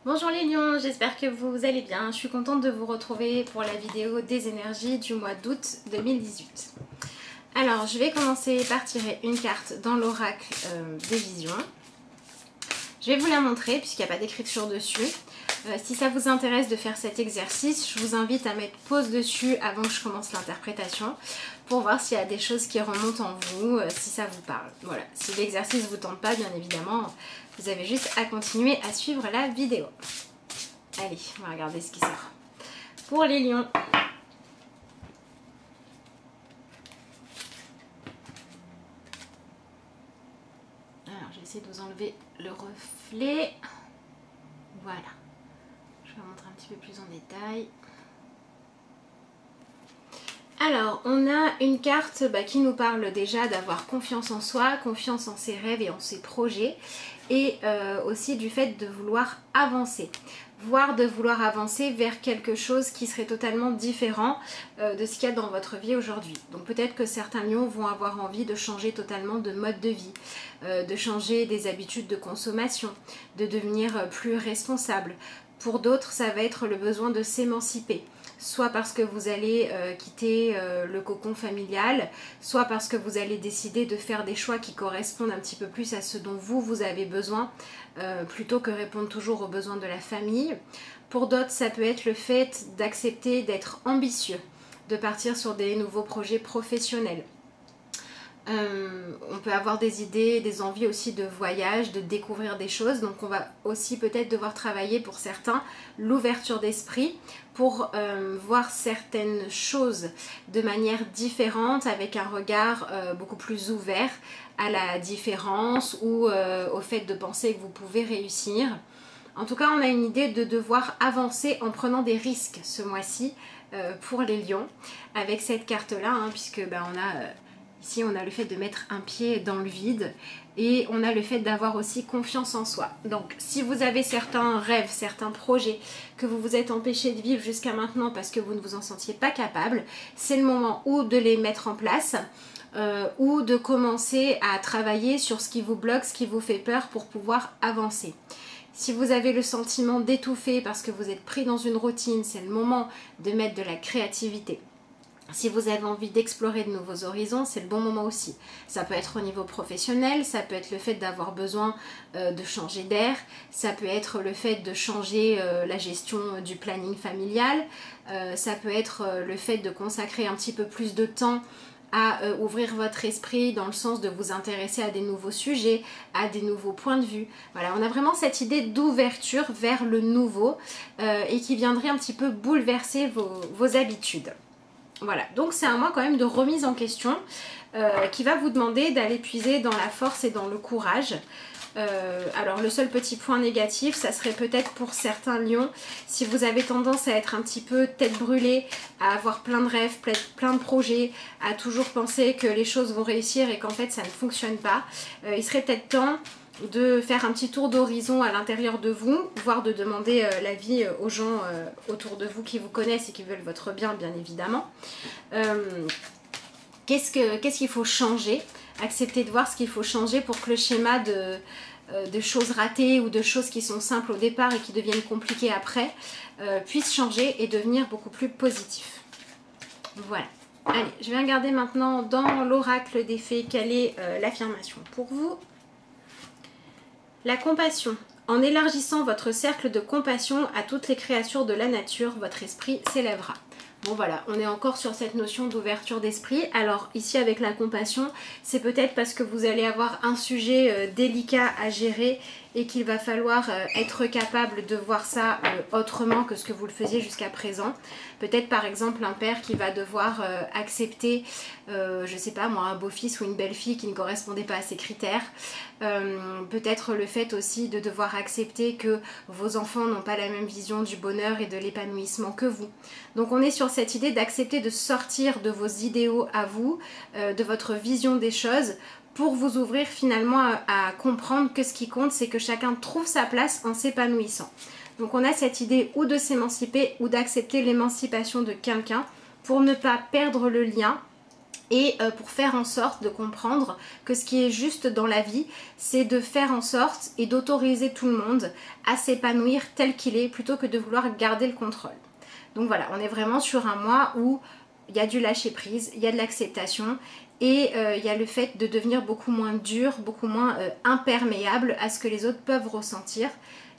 Bonjour les lions, j'espère que vous allez bien. Je suis contente de vous retrouver pour la vidéo des énergies du mois d'août 2018. Alors, je vais commencer par tirer une carte dans l'oracle des visions. Je vais vous la montrer puisqu'il n'y a pas d'écriture dessus. Si ça vous intéresse de faire cet exercice, je vous invite à mettre pause dessus avant que je commence l'interprétation pour voir s'il y a des choses qui remontent en vous, si ça vous parle. Voilà, si l'exercice ne vous tente pas, bien évidemment, vous avez juste à continuer à suivre la vidéo. Allez, on va regarder ce qui sort. Pour les lions. Alors, je vais essayer de vous enlever le reflet. Voilà. Je vais montrer un petit peu plus en détail. Alors, on a une carte qui nous parle déjà d'avoir confiance en soi, confiance en ses rêves et en ses projets, et aussi du fait de vouloir avancer, voire de vouloir avancer vers quelque chose qui serait totalement différent de ce qu'il y a dans votre vie aujourd'hui. Donc peut-être que certains lions vont avoir envie de changer totalement de mode de vie, de changer des habitudes de consommation, de devenir plus responsable. Pour d'autres, ça va être le besoin de s'émanciper. Soit parce que vous allez quitter le cocon familial, soit parce que vous allez décider de faire des choix qui correspondent un petit peu plus à ce dont vous avez besoin, plutôt que répondre toujours aux besoins de la famille. Pour d'autres, ça peut être le fait d'accepter d'être ambitieux, de partir sur des nouveaux projets professionnels. On peut avoir des idées, des envies aussi de voyage, de découvrir des choses. Donc on va aussi peut-être devoir travailler pour certains l'ouverture d'esprit pour voir certaines choses de manière différente, avec un regard beaucoup plus ouvert à la différence ou au fait de penser que vous pouvez réussir. En tout cas, on a une idée de devoir avancer en prenant des risques ce mois-ci pour les lions avec cette carte-là, hein, puisque on a... Ici, on a le fait de mettre un pied dans le vide et on a le fait d'avoir aussi confiance en soi. Donc, si vous avez certains rêves, certains projets que vous vous êtes empêché de vivre jusqu'à maintenant parce que vous ne vous en sentiez pas capable, c'est le moment ou de les mettre en place ou de commencer à travailler sur ce qui vous bloque, ce qui vous fait peur pour pouvoir avancer. Si vous avez le sentiment d'étouffer parce que vous êtes pris dans une routine, c'est le moment de mettre de la créativité. Si vous avez envie d'explorer de nouveaux horizons, c'est le bon moment aussi. Ça peut être au niveau professionnel, ça peut être le fait d'avoir besoin de changer d'air, ça peut être le fait de changer la gestion du planning familial, ça peut être le fait de consacrer un petit peu plus de temps à ouvrir votre esprit dans le sens de vous intéresser à des nouveaux sujets, à des nouveaux points de vue. Voilà, on a vraiment cette idée d'ouverture vers le nouveau et qui viendrait un petit peu bouleverser vos habitudes. Voilà, donc c'est un mois quand même de remise en question qui va vous demander d'aller puiser dans la force et dans le courage. Alors le seul petit point négatif, ça serait peut-être pour certains lions, si vous avez tendance à être un petit peu tête brûlée, à avoir plein de rêves, plein de projets, à toujours penser que les choses vont réussir et qu'en fait ça ne fonctionne pas, il serait peut-être temps de faire un petit tour d'horizon à l'intérieur de vous, voire de demander l'avis aux gens autour de vous qui vous connaissent et qui veulent votre bien, bien évidemment. Qu'est-ce qu'il faut changer? Accepter de voir ce qu'il faut changer pour que le schéma de choses ratées ou de choses qui sont simples au départ et qui deviennent compliquées après puisse changer et devenir beaucoup plus positif. Voilà. Allez, je vais regarder maintenant dans l'oracle des fées quelle est l'affirmation pour vous. La compassion. En élargissant votre cercle de compassion à toutes les créatures de la nature, votre esprit s'élèvera. Bon voilà, on est encore sur cette notion d'ouverture d'esprit. Alors ici avec la compassion, c'est peut-être parce que vous allez avoir un sujet délicat à gérer et qu'il va falloir être capable de voir ça autrement que ce que vous le faisiez jusqu'à présent. Peut-être par exemple un père qui va devoir accepter, je sais pas moi, un beau-fils ou une belle-fille qui ne correspondait pas à ses critères. Peut-être le fait aussi de devoir accepter que vos enfants n'ont pas la même vision du bonheur et de l'épanouissement que vous. Donc on est sur cette idée d'accepter de sortir de vos idéaux à vous, de votre vision des choses, pour vous ouvrir finalement à comprendre que ce qui compte, c'est que chacun trouve sa place en s'épanouissant. Donc on a cette idée ou de s'émanciper ou d'accepter l'émancipation de quelqu'un pour ne pas perdre le lien Et pour faire en sorte de comprendre que ce qui est juste dans la vie, c'est de faire en sorte et d'autoriser tout le monde à s'épanouir tel qu'il est plutôt que de vouloir garder le contrôle. Donc voilà, on est vraiment sur un mois où il y a du lâcher prise, il y a de l'acceptation et il y a le fait de devenir beaucoup moins dur, beaucoup moins imperméable à ce que les autres peuvent ressentir.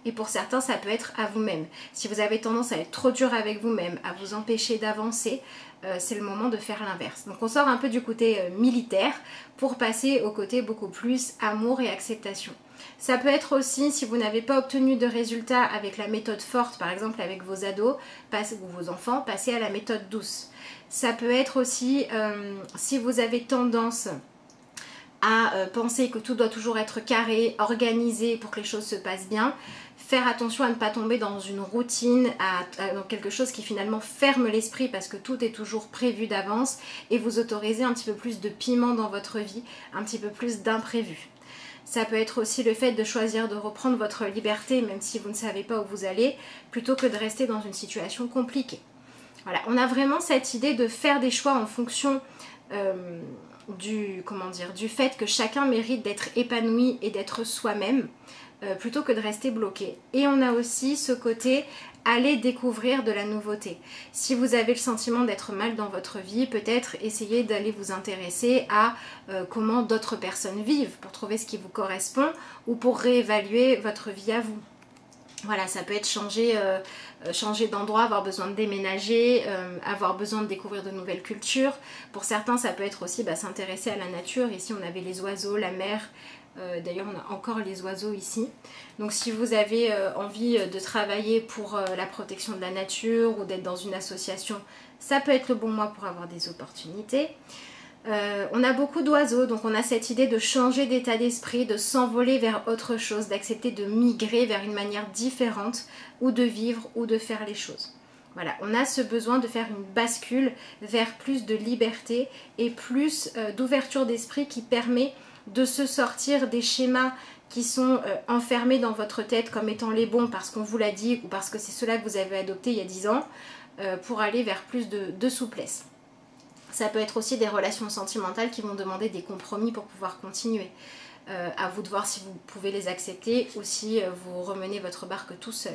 Et pour certains, ça peut être à vous-même. Si vous avez tendance à être trop dur avec vous-même, à vous empêcher d'avancer, c'est le moment de faire l'inverse. Donc on sort un peu du côté militaire pour passer au côté beaucoup plus amour et acceptation. Ça peut être aussi, si vous n'avez pas obtenu de résultats avec la méthode forte, par exemple avec vos ados ou vos enfants, passez à la méthode douce. Ça peut être aussi, si vous avez tendance à penser que tout doit toujours être carré, organisé pour que les choses se passent bien, faire attention à ne pas tomber dans une routine, dans quelque chose qui finalement ferme l'esprit parce que tout est toujours prévu d'avance et vous autorisez un petit peu plus de piment dans votre vie, un petit peu plus d'imprévu. Ça peut être aussi le fait de choisir de reprendre votre liberté même si vous ne savez pas où vous allez, plutôt que de rester dans une situation compliquée. Voilà, on a vraiment cette idée de faire des choix en fonction du fait que chacun mérite d'être épanoui et d'être soi-même plutôt que de rester bloqué. Et on a aussi ce côté aller découvrir de la nouveauté. Si vous avez le sentiment d'être mal dans votre vie, peut-être essayer d'aller vous intéresser à comment d'autres personnes vivent pour trouver ce qui vous correspond ou pour réévaluer votre vie à vous. Voilà, ça peut être changer d'endroit, avoir besoin de déménager, avoir besoin de découvrir de nouvelles cultures. Pour certains, ça peut être aussi s'intéresser à la nature. Ici, on avait les oiseaux, la mer. D'ailleurs, on a encore les oiseaux ici. Donc, si vous avez envie de travailler pour la protection de la nature ou d'être dans une association, ça peut être le bon mois pour avoir des opportunités. On a beaucoup d'oiseaux, donc on a cette idée de changer d'état d'esprit, de s'envoler vers autre chose, d'accepter de migrer vers une manière différente ou de vivre ou de faire les choses. Voilà, on a ce besoin de faire une bascule vers plus de liberté et plus d'ouverture d'esprit qui permet de se sortir des schémas qui sont enfermés dans votre tête comme étant les bons parce qu'on vous l'a dit ou parce que c'est cela que vous avez adopté il y a 10 ans pour aller vers plus de souplesse. Ça peut être aussi des relations sentimentales qui vont demander des compromis pour pouvoir continuer. À vous de voir si vous pouvez les accepter ou si vous remenez votre barque tout seul.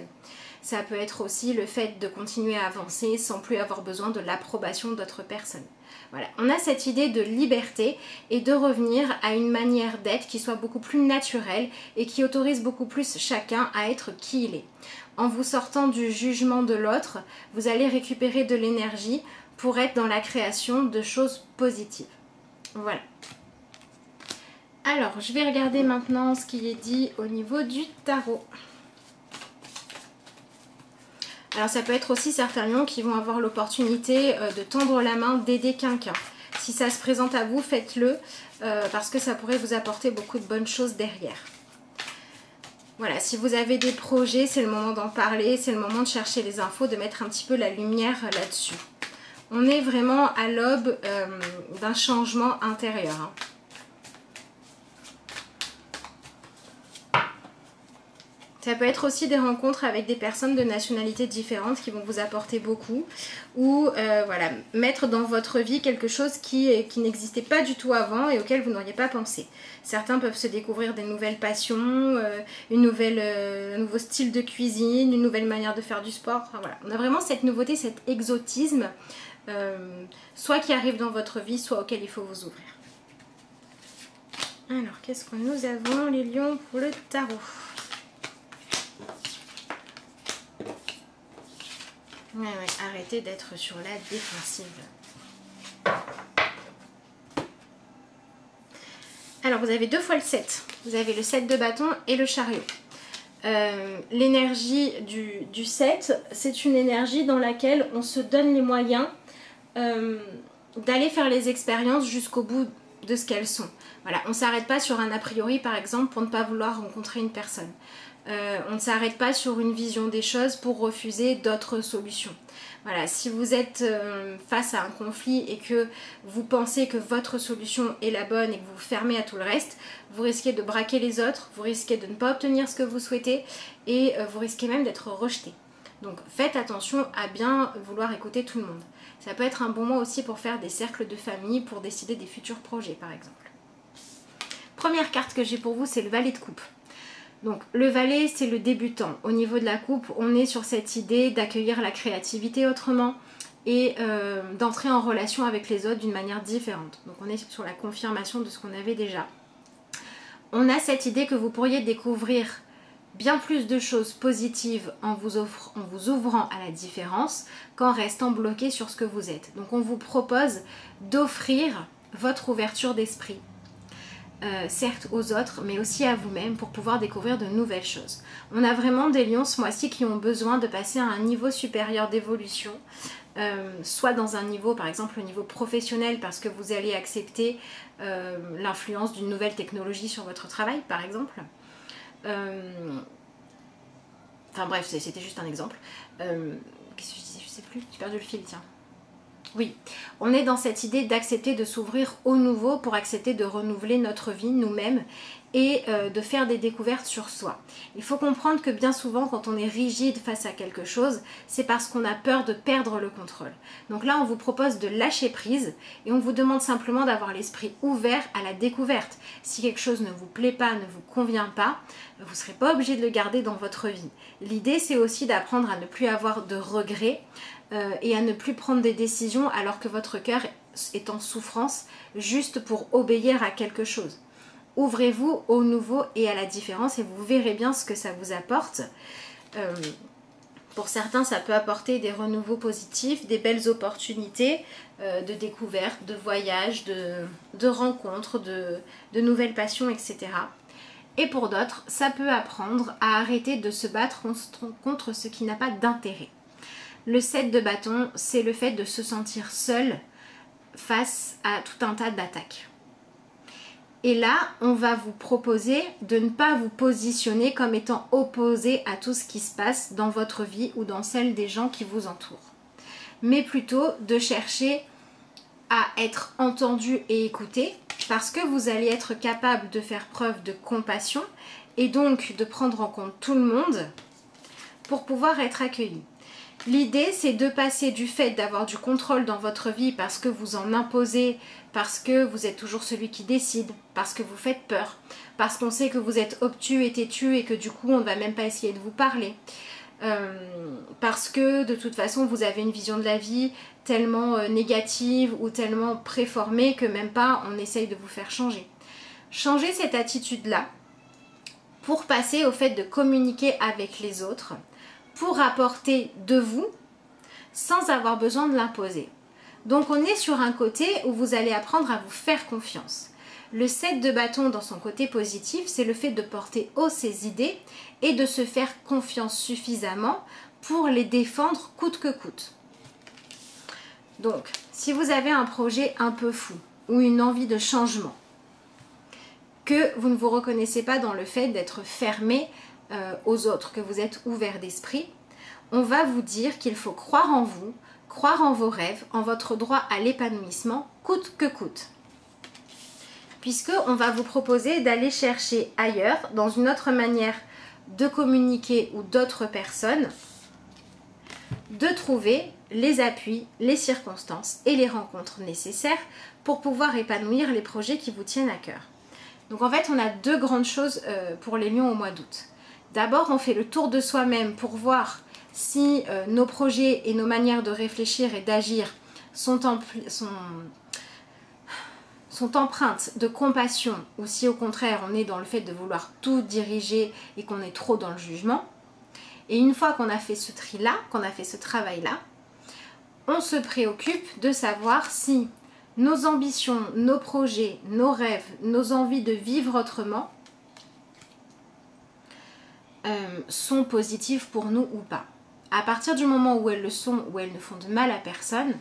Ça peut être aussi le fait de continuer à avancer sans plus avoir besoin de l'approbation d'autres personnes. Voilà, on a cette idée de liberté et de revenir à une manière d'être qui soit beaucoup plus naturelle et qui autorise beaucoup plus chacun à être qui il est. En vous sortant du jugement de l'autre, vous allez récupérer de l'énergie pour être dans la création de choses positives. Voilà. Alors, je vais regarder maintenant ce qui est dit au niveau du tarot. Alors, ça peut être aussi certains lions qui vont avoir l'opportunité de tendre la main, d'aider quelqu'un. Si ça se présente à vous, faites-le parce que ça pourrait vous apporter beaucoup de bonnes choses derrière. Voilà, si vous avez des projets, c'est le moment d'en parler, c'est le moment de chercher les infos, de mettre un petit peu la lumière là-dessus. On est vraiment à l'aube d'un changement intérieur. Hein. Ça peut être aussi des rencontres avec des personnes de nationalités différentes qui vont vous apporter beaucoup. Ou voilà, mettre dans votre vie quelque chose qui n'existait pas du tout avant et auquel vous n'auriez pas pensé. Certains peuvent se découvrir des nouvelles passions, un nouveau style de cuisine, une nouvelle manière de faire du sport. Enfin, voilà. On a vraiment cette nouveauté, cet exotisme, soit qui arrive dans votre vie, soit auquel il faut vous ouvrir. Alors, qu'est-ce que nous avons, les lions, pour le tarot ? Ouais, arrêtez d'être sur la défensive. Alors, vous avez deux fois le 7. Vous avez le 7 de bâton et le chariot. L'énergie du 7, c'est une énergie dans laquelle on se donne les moyens d'aller faire les expériences jusqu'au bout de ce qu'elles sont. Voilà, on ne s'arrête pas sur un a priori, par exemple, pour ne pas vouloir rencontrer une personne. On ne s'arrête pas sur une vision des choses pour refuser d'autres solutions. Voilà, si vous êtes face à un conflit et que vous pensez que votre solution est la bonne et que vous vous fermez à tout le reste, vous risquez de braquer les autres, vous risquez de ne pas obtenir ce que vous souhaitez et vous risquez même d'être rejeté. Donc faites attention à bien vouloir écouter tout le monde. Ça peut être un bon mois aussi pour faire des cercles de famille, pour décider des futurs projets par exemple. Première carte que j'ai pour vous, c'est le valet de coupe. Donc le valet, c'est le débutant. Au niveau de la coupe, on est sur cette idée d'accueillir la créativité autrement et d'entrer en relation avec les autres d'une manière différente. Donc on est sur la confirmation de ce qu'on avait déjà. On a cette idée que vous pourriez découvrir bien plus de choses positives en vous ouvrant à la différence qu'en restant bloqué sur ce que vous êtes. Donc on vous propose d'offrir votre ouverture d'esprit. Certes aux autres, mais aussi à vous-même pour pouvoir découvrir de nouvelles choses. On a vraiment des lions ce mois-ci qui ont besoin de passer à un niveau supérieur d'évolution, soit dans un niveau, par exemple, au niveau professionnel, parce que vous allez accepter l'influence d'une nouvelle technologie sur votre travail, par exemple. Enfin bref, c'était juste un exemple. Qu'est-ce que je disais? Je sais plus, j'ai perdu le fil, tiens. Oui, on est dans cette idée d'accepter de s'ouvrir au nouveau pour accepter de renouveler notre vie nous-mêmes et de faire des découvertes sur soi. Il faut comprendre que bien souvent quand on est rigide face à quelque chose, c'est parce qu'on a peur de perdre le contrôle. Donc là on vous propose de lâcher prise et on vous demande simplement d'avoir l'esprit ouvert à la découverte. Si quelque chose ne vous plaît pas, ne vous convient pas, vous ne serez pas obligé de le garder dans votre vie. L'idée c'est aussi d'apprendre à ne plus avoir de regrets et à ne plus prendre des décisions alors que votre cœur est en souffrance juste pour obéir à quelque chose. Ouvrez-vous au nouveau et à la différence et vous verrez bien ce que ça vous apporte. Pour certains, ça peut apporter des renouveaux positifs, des belles opportunités de découverte, de voyages, de rencontres, de nouvelles passions, etc. Et pour d'autres, ça peut apprendre à arrêter de se battre contre ce qui n'a pas d'intérêt. Le 7 de bâton, c'est le fait de se sentir seul face à tout un tas d'attaques. Et là, on va vous proposer de ne pas vous positionner comme étant opposé à tout ce qui se passe dans votre vie ou dans celle des gens qui vous entourent. Mais plutôt de chercher à être entendu et écouté parce que vous allez être capable de faire preuve de compassion et donc de prendre en compte tout le monde pour pouvoir être accueilli. L'idée, c'est de passer du fait d'avoir du contrôle dans votre vie parce que vous en imposez, parce que vous êtes toujours celui qui décide, parce que vous faites peur, parce qu'on sait que vous êtes obtus et têtu et que du coup, on ne va même pas essayer de vous parler. Parce que de toute façon, vous avez une vision de la vie tellement négative ou tellement préformée que même pas on essaye de vous faire changer. Changez cette attitude-là pour passer au fait de communiquer avec les autres, pour apporter de vous sans avoir besoin de l'imposer. Donc on est sur un côté où vous allez apprendre à vous faire confiance. Le 7 de bâton dans son côté positif, c'est le fait de porter haut ses idées et de se faire confiance suffisamment pour les défendre coûte que coûte. Donc, si vous avez un projet un peu fou ou une envie de changement, que vous ne vous reconnaissez pas dans le fait d'être fermé aux autres, que vous êtes ouvert d'esprit, on va vous dire qu'il faut croire en vous, croire en vos rêves, en votre droit à l'épanouissement, coûte que coûte. Puisqu'on va vous proposer d'aller chercher ailleurs, dans une autre manière de communiquer ou d'autres personnes, de trouver les appuis, les circonstances et les rencontres nécessaires pour pouvoir épanouir les projets qui vous tiennent à cœur. Donc en fait, on a deux grandes choses pour les lions au mois d'août. D'abord, on fait le tour de soi-même pour voir si nos projets et nos manières de réfléchir et d'agir sont empreintes de compassion ou si au contraire on est dans le fait de vouloir tout diriger et qu'on est trop dans le jugement. Et une fois qu'on a fait ce tri-là, qu'on a fait ce travail-là, on se préoccupe de savoir si nos ambitions, nos projets, nos rêves, nos envies de vivre autrement sont positives pour nous ou pas. À partir du moment où elles le sont, où elles ne font de mal à personne,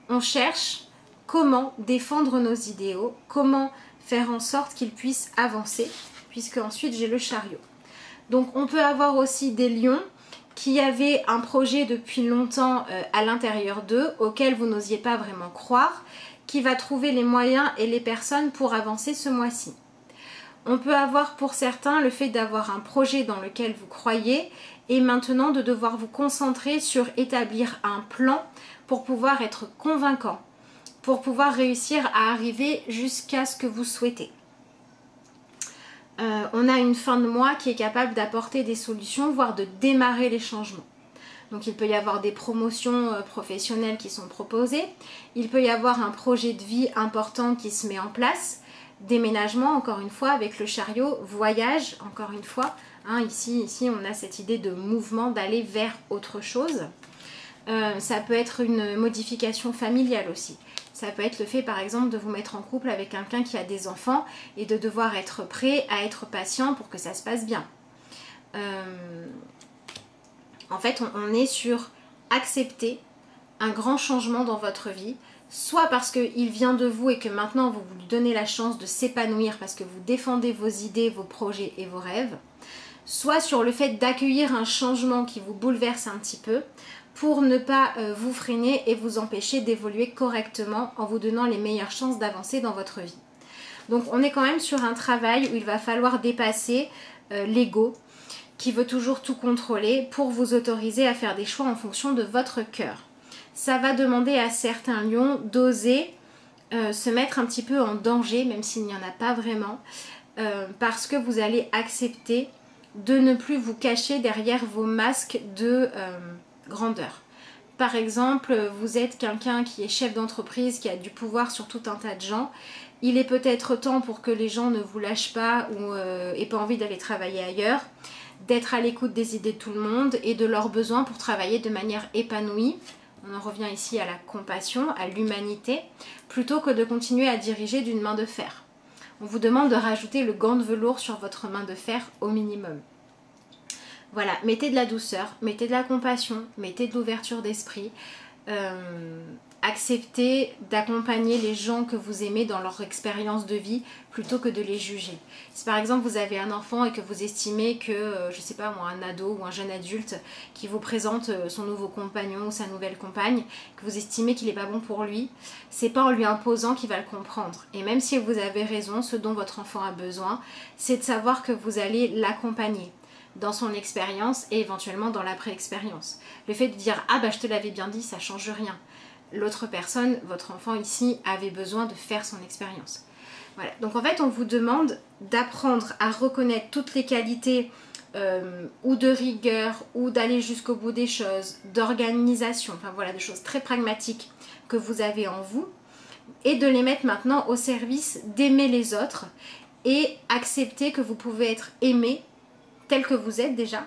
on cherche comment défendre nos idéaux, comment faire en sorte qu'ils puissent avancer, puisque ensuite j'ai le chariot. Donc on peut avoir aussi des lions qui avaient un projet depuis longtemps à l'intérieur d'eux, auquel vous n'osiez pas vraiment croire, qui va trouver les moyens et les personnes pour avancer ce mois-ci. On peut avoir pour certains le fait d'avoir un projet dans lequel vous croyez et maintenant de devoir vous concentrer sur établir un plan pour pouvoir être convaincant, pour pouvoir réussir à arriver jusqu'à ce que vous souhaitez. On a une fin de mois qui est capable d'apporter des solutions, voire de démarrer les changements. Donc il peut y avoir des promotions professionnelles qui sont proposées, il peut y avoir un projet de vie important qui se met en place, déménagement encore une fois avec le chariot, voyage encore une fois, hein, ici on a cette idée de mouvement, d'aller vers autre chose. Ça peut être une modification familiale aussi. Ça peut être le fait par exemple de vous mettre en couple avec quelqu'un qui a des enfants et de devoir être prêt à être patient pour que ça se passe bien. En fait on est sur accepter un grand changement dans votre vie, soit parce qu'il vient de vous et que maintenant vous lui donnez la chance de s'épanouir parce que vous défendez vos idées, vos projets et vos rêves, soit sur le fait d'accueillir un changement qui vous bouleverse un petit peu pour ne pas vous freiner et vous empêcher d'évoluer correctement en vous donnant les meilleures chances d'avancer dans votre vie. Donc on est quand même sur un travail où il va falloir dépasser l'ego qui veut toujours tout contrôler pour vous autoriser à faire des choix en fonction de votre cœur. Ça va demander à certains lions d'oser se mettre un petit peu en danger, même s'il n'y en a pas vraiment, parce que vous allez accepter de ne plus vous cacher derrière vos masques de grandeur. Par exemple, vous êtes quelqu'un qui est chef d'entreprise, qui a du pouvoir sur tout un tas de gens. Il est peut-être temps pour que les gens ne vous lâchent pas ou aient pas envie d'aller travailler ailleurs, d'être à l'écoute des idées de tout le monde et de leurs besoins pour travailler de manière épanouie. On en revient ici à la compassion, à l'humanité, plutôt que de continuer à diriger d'une main de fer. On vous demande de rajouter le gant de velours sur votre main de fer au minimum. Voilà, mettez de la douceur, mettez de la compassion, mettez de l'ouverture d'esprit. Acceptez d'accompagner les gens que vous aimez dans leur expérience de vie plutôt que de les juger. Si par exemple vous avez un enfant et que vous estimez que, je sais pas moi, un ado ou un jeune adulte qui vous présente son nouveau compagnon ou sa nouvelle compagne, que vous estimez qu'il n'est pas bon pour lui, c'est pas en lui imposant qu'il va le comprendre. Et même si vous avez raison, ce dont votre enfant a besoin, c'est de savoir que vous allez l'accompagner dans son expérience et éventuellement dans l'après-expérience. Le fait de dire « Ah bah je te l'avais bien dit », ça change rien. L'autre personne, votre enfant ici, avait besoin de faire son expérience. Voilà. Donc en fait, on vous demande d'apprendre à reconnaître toutes les qualités ou de rigueur, ou d'aller jusqu'au bout des choses, d'organisation, enfin voilà, des choses très pragmatiques que vous avez en vous, et de les mettre maintenant au service d'aimer les autres et accepter que vous pouvez être aimé tel que vous êtes déjà,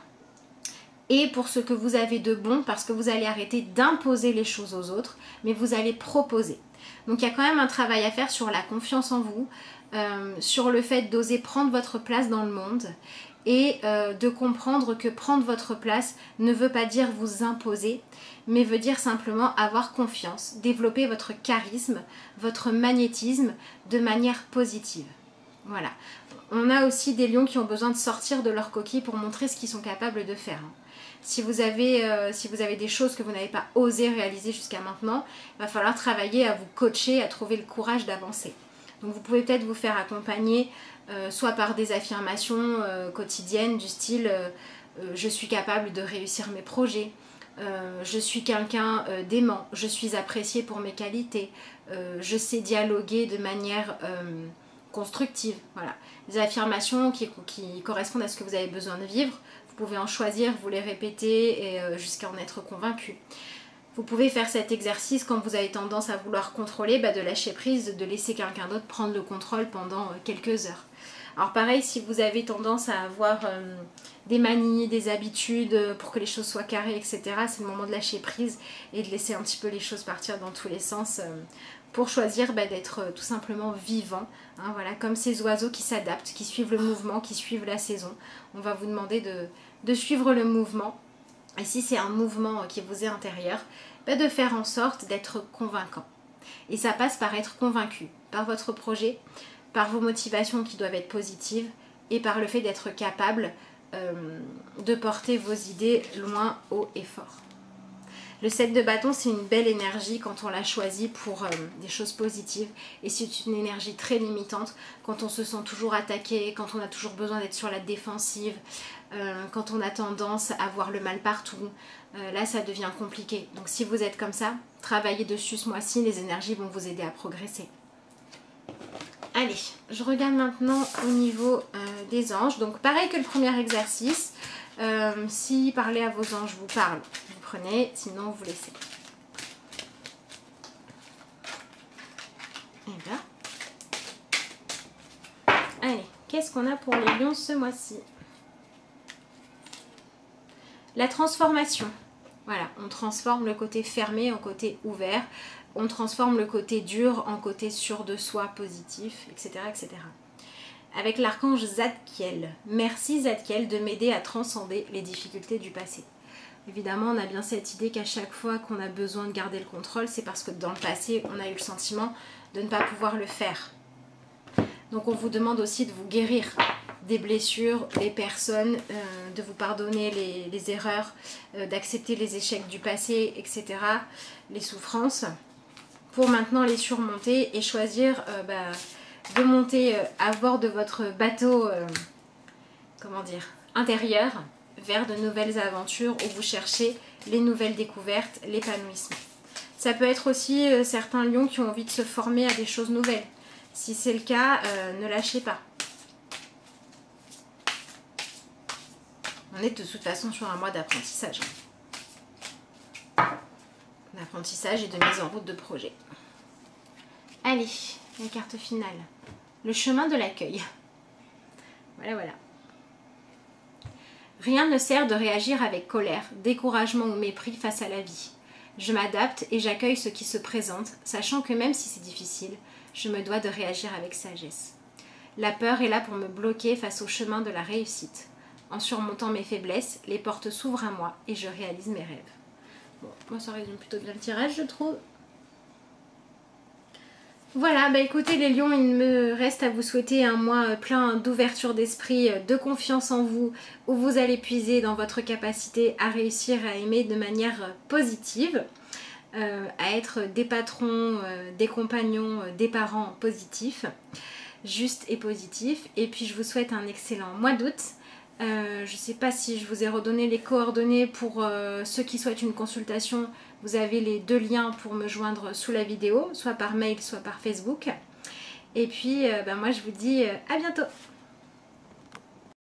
et pour ce que vous avez de bon, parce que vous allez arrêter d'imposer les choses aux autres, mais vous allez proposer. Donc il y a quand même un travail à faire sur la confiance en vous, sur le fait d'oser prendre votre place dans le monde, et de comprendre que prendre votre place ne veut pas dire vous imposer, mais veut dire simplement avoir confiance, développer votre charisme, votre magnétisme de manière positive. Voilà. On a aussi des lions qui ont besoin de sortir de leur coquille pour montrer ce qu'ils sont capables de faire. Si vous avez des choses que vous n'avez pas osé réaliser jusqu'à maintenant, il va falloir travailler à vous coacher, à trouver le courage d'avancer. Donc vous pouvez peut-être vous faire accompagner soit par des affirmations quotidiennes du style je suis capable de réussir mes projets, je suis quelqu'un d'aimant, je suis apprécié pour mes qualités, je sais dialoguer de manière constructive. Voilà. Des affirmations qui correspondent à ce que vous avez besoin de vivre. Vous pouvez en choisir, vous les répéter et jusqu'à en être convaincu. Vous pouvez faire cet exercice quand vous avez tendance à vouloir contrôler, de lâcher prise, de laisser quelqu'un d'autre prendre le contrôle pendant quelques heures. Alors pareil, si vous avez tendance à avoir des manies, des habitudes pour que les choses soient carrées, etc., c'est le moment de lâcher prise et de laisser un petit peu les choses partir dans tous les sens pour choisir d'être tout simplement vivant. Hein, voilà, comme ces oiseaux qui s'adaptent, qui suivent le mouvement, qui suivent la saison. On va vous demander de suivre le mouvement. Et si c'est un mouvement qui vous est intérieur, de faire en sorte d'être convaincant. Et ça passe par être convaincu par votre projet, par vos motivations qui doivent être positives et par le fait d'être capable de porter vos idées loin, haut et fort. Le 7 de bâton, c'est une belle énergie quand on l'a choisi pour des choses positives. Et c'est une énergie très limitante quand on se sent toujours attaqué, quand on a toujours besoin d'être sur la défensive, quand on a tendance à voir le mal partout. Là, ça devient compliqué. Donc si vous êtes comme ça, travaillez dessus ce mois-ci, les énergies vont vous aider à progresser. Allez, je regarde maintenant au niveau des anges. Donc pareil que le premier exercice. Si parler à vos anges vous parle, vous prenez, sinon vous laissez. Et bien. Allez, qu'est-ce qu'on a pour les lions ce mois-ci? La transformation. Voilà, on transforme le côté fermé en côté ouvert. On transforme le côté dur en côté sûr de soi, positif, etc. etc. Avec l'archange Zadkiel. Merci Zadkiel de m'aider à transcender les difficultés du passé. Évidemment, on a bien cette idée qu'à chaque fois qu'on a besoin de garder le contrôle, c'est parce que dans le passé, on a eu le sentiment de ne pas pouvoir le faire. Donc on vous demande aussi de vous guérir des blessures, des personnes, de vous pardonner les erreurs, d'accepter les échecs du passé, etc., les souffrances, pour maintenant les surmonter et choisir de monter à bord de votre bateau, comment dire, intérieur, vers de nouvelles aventures où vous cherchez les nouvelles découvertes, l'épanouissement. Ça peut être aussi certains lions qui ont envie de se former à des choses nouvelles. Si c'est le cas, ne lâchez pas. On est de toute façon sur un mois d'apprentissage. D'apprentissage et de mise en route de projet. Allez, la carte finale. Le chemin de l'accueil. Voilà, voilà. Rien ne sert de réagir avec colère, découragement ou mépris face à la vie. Je m'adapte et j'accueille ce qui se présente, sachant que même si c'est difficile, je me dois de réagir avec sagesse. La peur est là pour me bloquer face au chemin de la réussite. En surmontant mes faiblesses, les portes s'ouvrent à moi et je réalise mes rêves. Bon, moi ça résume plutôt bien le tirage, je trouve. Voilà, bah écoutez les lions, il me reste à vous souhaiter un mois plein d'ouverture d'esprit, de confiance en vous, où vous allez puiser dans votre capacité à réussir à aimer de manière positive, à être des patrons, des compagnons, des parents positifs, justes et positifs. Et puis je vous souhaite un excellent mois d'août. Je ne sais pas si je vous ai redonné les coordonnées pour ceux qui souhaitent une consultation. Vous avez les 2 liens pour me joindre sous la vidéo, soit par mail, soit par Facebook. Et puis, moi je vous dis à bientôt.